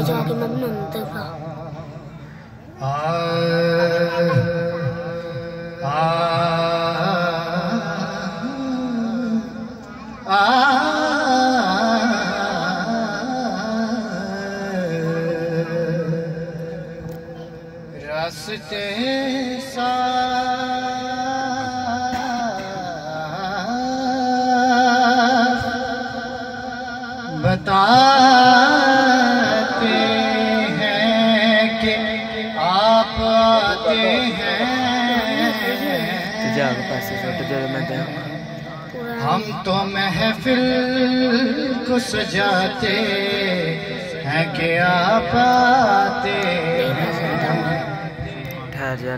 जाके मैं बनाता था। रास्ते बताते हैं कि आप आते हैं, हम तो महफिल को सजाते हैं कि आप आते हैं,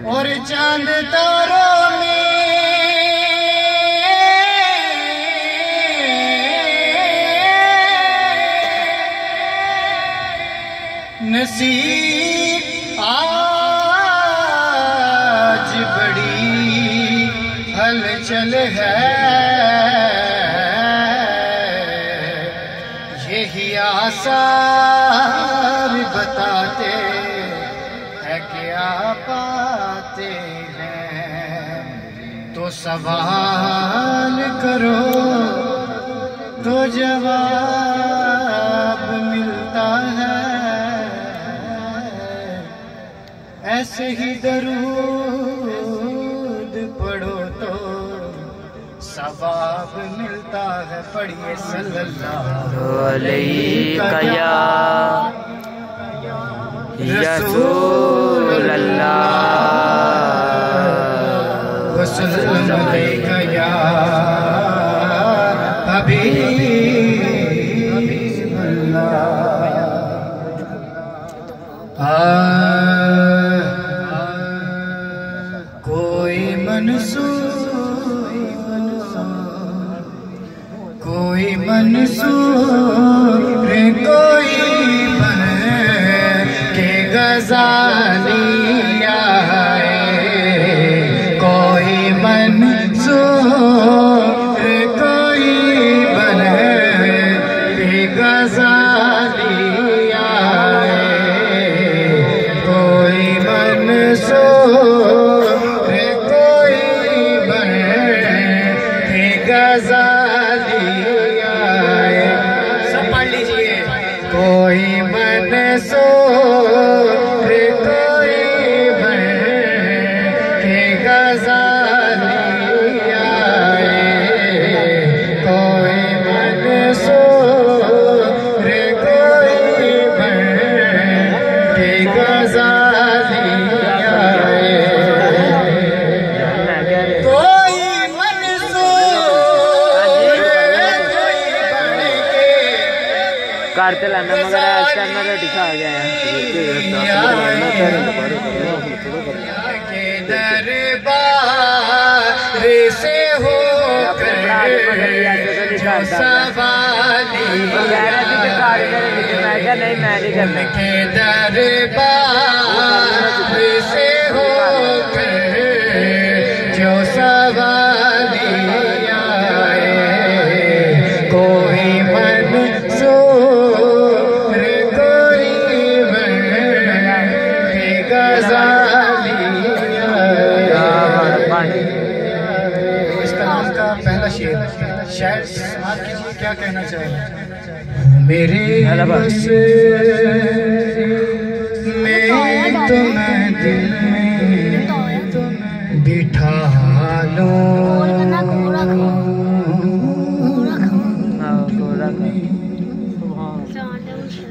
और चांद तारों में नसीब आज बड़ी हलचल है, यही आसार बताते हैं कि आप आते हैं। तो सवाल करो तो जवाब मिलता है, ऐसे ही दरूद पढ़ो तो सवाब मिलता है। पढ़िए सल्लल्लाहु अलैहि रसूल अल्लाह वसल्लम अलैका या हबीब अल्लाह। कोई मंसूर कोई बन के गज़ाली आए, कोई मंसूर कोई बन के गज़ाली आए, कोई मंसूर कोई बन के गज़ाली आए। सब पढ़ लीजिए। कोई मंसूर कोई बन के गज़ाली आए, कोई मंसूर कोई बन के गज़ाली आए, कोई करते लाना मगर आज टाइम में दिखा गया है के दरबार से हो सवाली के दरबार से हो जो सवाली आए, कोई मंसूर कोई बन के गज़ाली आए। इस कलाम का पहला शेर शायद समाज कीजिए क्या कहना चाहिए। मेरे बस में तुम्हें दिल में बिठा लूं,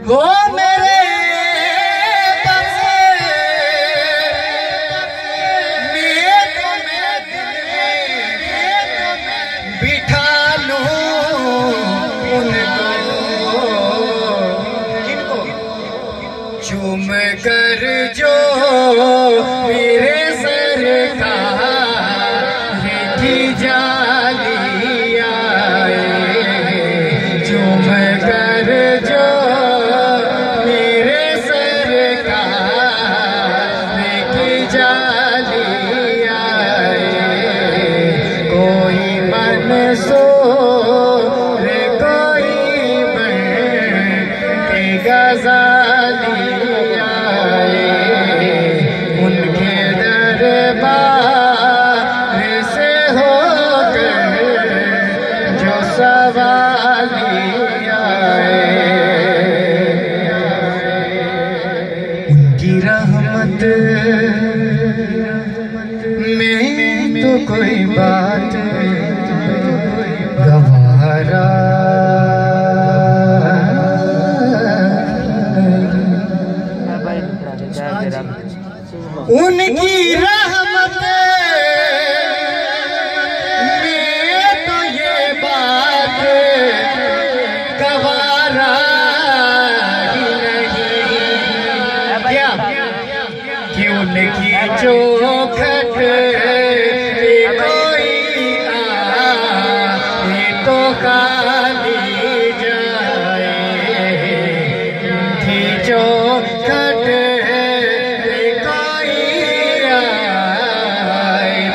वो मेरे बस में तुम्हें दिल में बिठा लूं, उनको किनको चूम कर जो मेरे सरकार की जा सवाली आए, उनकी रहमत में तो कोई बात गवारा, उनकी रहमत में तो ये बात गवारा ही नहीं। क्या कि उनकी चौखट कोई आए तो खाली जाए, थी चौखट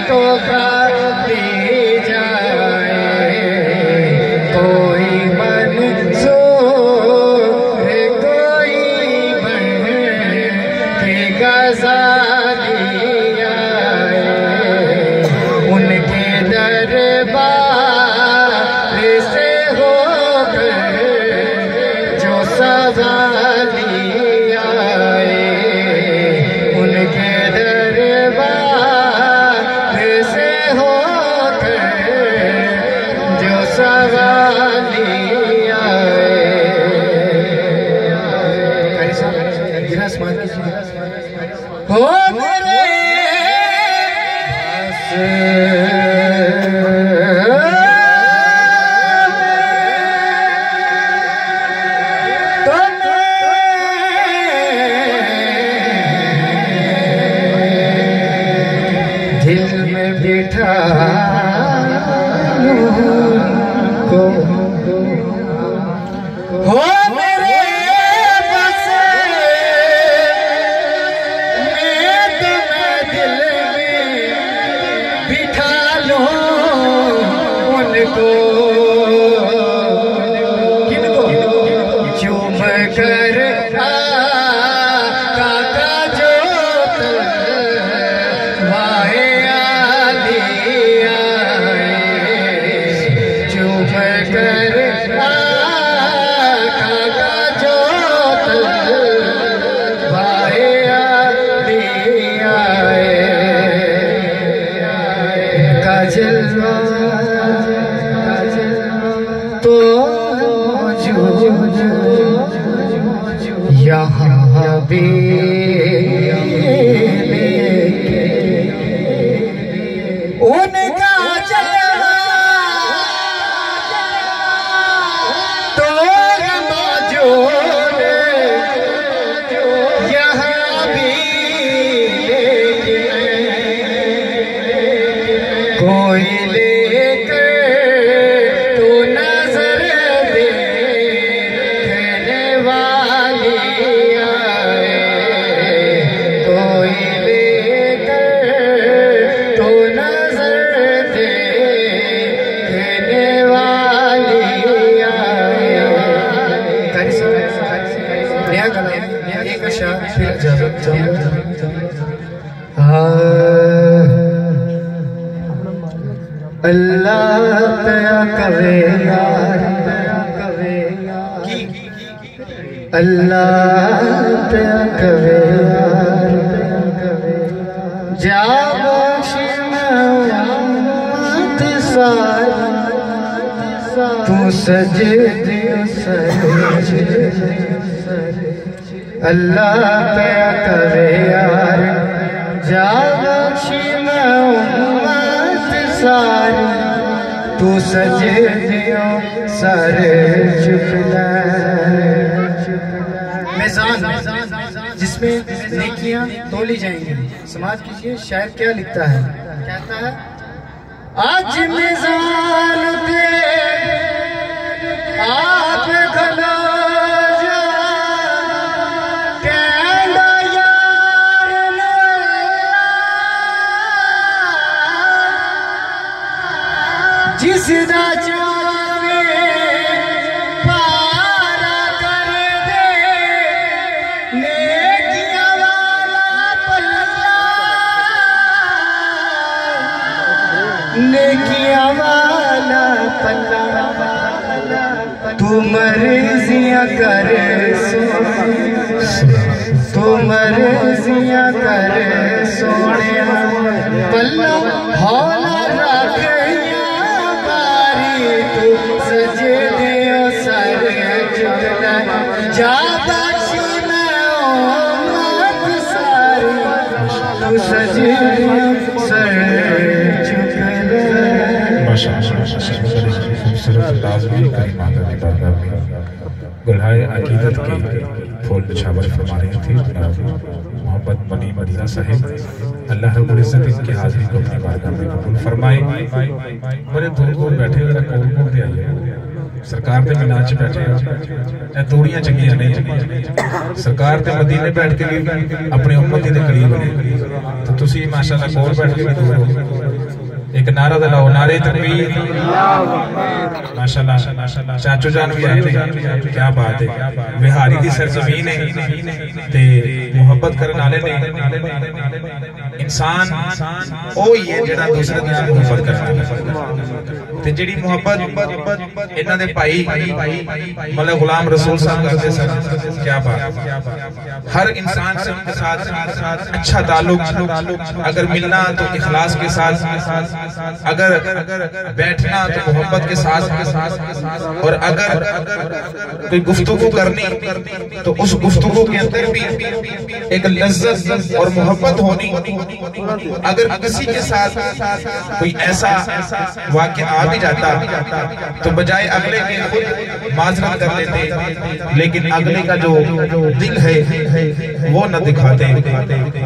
तो खाली जाए, कोई मंसूर कोई बन के गज़ाली आए, उनके दरबार से होकर जो सवाली आए, उनके सवाली आए। हो मेरे दिल में बिठा हो मेरे बस मैं तुम्हें दिल में बिठा लूं, उनको किनको चूम कर काका जो वाहे आली आए, चूम कर तो यहाँ भी उनका जलवा तो मौजूद यहाँ भी, कोई अल्लाह तया करे यार, अल्लाह तया करे यार, जा बख्श सारी तू सजे दियो सजे, अल्लाह तया करे यार, जा बख्श सारी तू सजे दियो सारे चुपला। मेज़ान जिसमें नेकियां तोली जाएंगी। समाज कीजिए शायर क्या लिखता है, कहता है आज मेज़ान पे आप खलो जिसदा चावे पारा कर दे, नेकियां वाला पल्ला, नेकियां वाला पल्ला, तू मर्जियां करे तू मर्जियां करे सोने पल्ला हौला रखिया बारी तू सजे दियो सर चुकना जा बख्शी मैं उम्मत सारी तू सजे दियो सर चुकना। खूबसूरत अंदाज में करीम माता की बारगाह में गुलहाए अकीदत के फूल निछावर फरमा रहे थे मोहम्मद मनी मदीना साहिब। अल्लाह रब्बुल इज्जत इनकी हाजिरी को अपनी बारगाह में कबूल फरमाए। बड़े दूर दूर बैठे जरा कोल कोल ते आइए सरकार के मीनार च बैठे दूरियां चंगियां नहीं सरकार के मदीने बैठ के भी अपने उम्मती के करीब ने तो तुसी माशाअल्लाह कोल बैठ के भी दूर हो। एक नारा दलाओ नारे तकबीर माशाअल्लाह चाचू जान भी आए थे क्या बात है बिहारी की सरजमीन है ते मुहब्बत करने वाले ने इंसान ओ ही है जेड़ा दूसरे के नाल मुहब्बत करदा ते जेड़ी मुहब्बत इन्हां दे भाई मतलब गुलाम रसूल साहब करते सन क्या बात। हर इंसान से उनके साथ अच्छा ताल्लुक अगर मिलना तो इखलास के साथ अगर बैठना तो मोहब्बत के साथ और अगर कोई गुफ्तगू करनी तो उस गुफ्तगू के अंदर भी एक लज्जत और मोहब्बत होनी। अगर किसी के साथ कोई ऐसा वाक़या आ भी जाता तो बजाय अगले के खुद माजरत कर लेते लेकिन अगले का जो दिल है वो न दिखाते।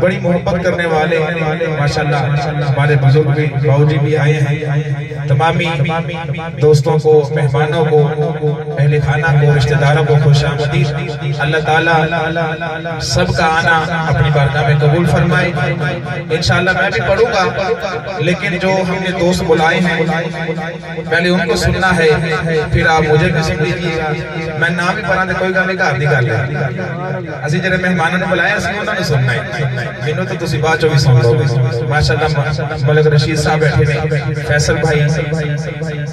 बड़ी मोहब्बत करने वाले माशाअल्लाह हमारे बुजुर्ग भी बाबूजी भी आए हैं। तमामी दोस्तों को मेहमानों को अहले खाना को रिश्तेदारों को खुशामदीद अल्लाह ताला सबका आना अपनी बारगाह में कबूल फरमाए। इंशाअल्लाह मैं भी पढ़ूंगा लेकिन जो हमने दोस्त बुलाए हैं पहले उनको सुनना है फिर आप मुझे भी सुन लीजिएगा। मैं नाम ही पढ़ा कोई गल नहीं घर की गल है असि जेडे मेहमानों ने बुलाया असि उन्होंने सुनना है मैनू तो तुसी बाद चो भी सुन लोगे। माशाअल्लाह मलिक रशीद साहब बैठे ने फैसल भाई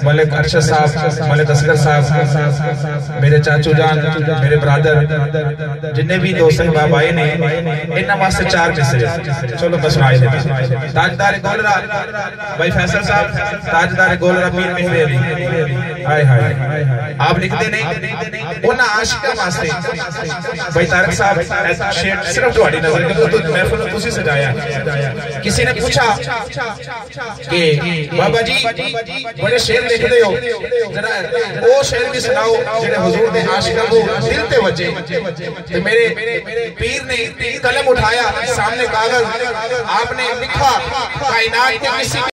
मलिक अरशद साहब मलिक असगर साहब मेरे चाचू जान मेरे ब्रदर जिन्ने भी दोस्त अहबाब आए ने इन्हां वास्ते चार मिसरे चलो मैं सुनाई देता। ताजदार गोलरा भाई फैसल साहब ताजदार गोलरा पीर मेहरे अली हाय हाय आप लिखते नहीं उन्हां आशिकां वास्ते भाई तारक साहब शेर सिर्फ तुम्हारी नजर तो महफिल तुसी सजाया। किसी ने पूछा कि बाबा जी बड़े शेर लिखते हो जरा वो शेर भी सुनाओ जेडे हुजूर दे आशिकां को दिल ते वजे। तो मेरे पीर ने कलम उठाया सामने कागज आपने लिखा कायनात के किसी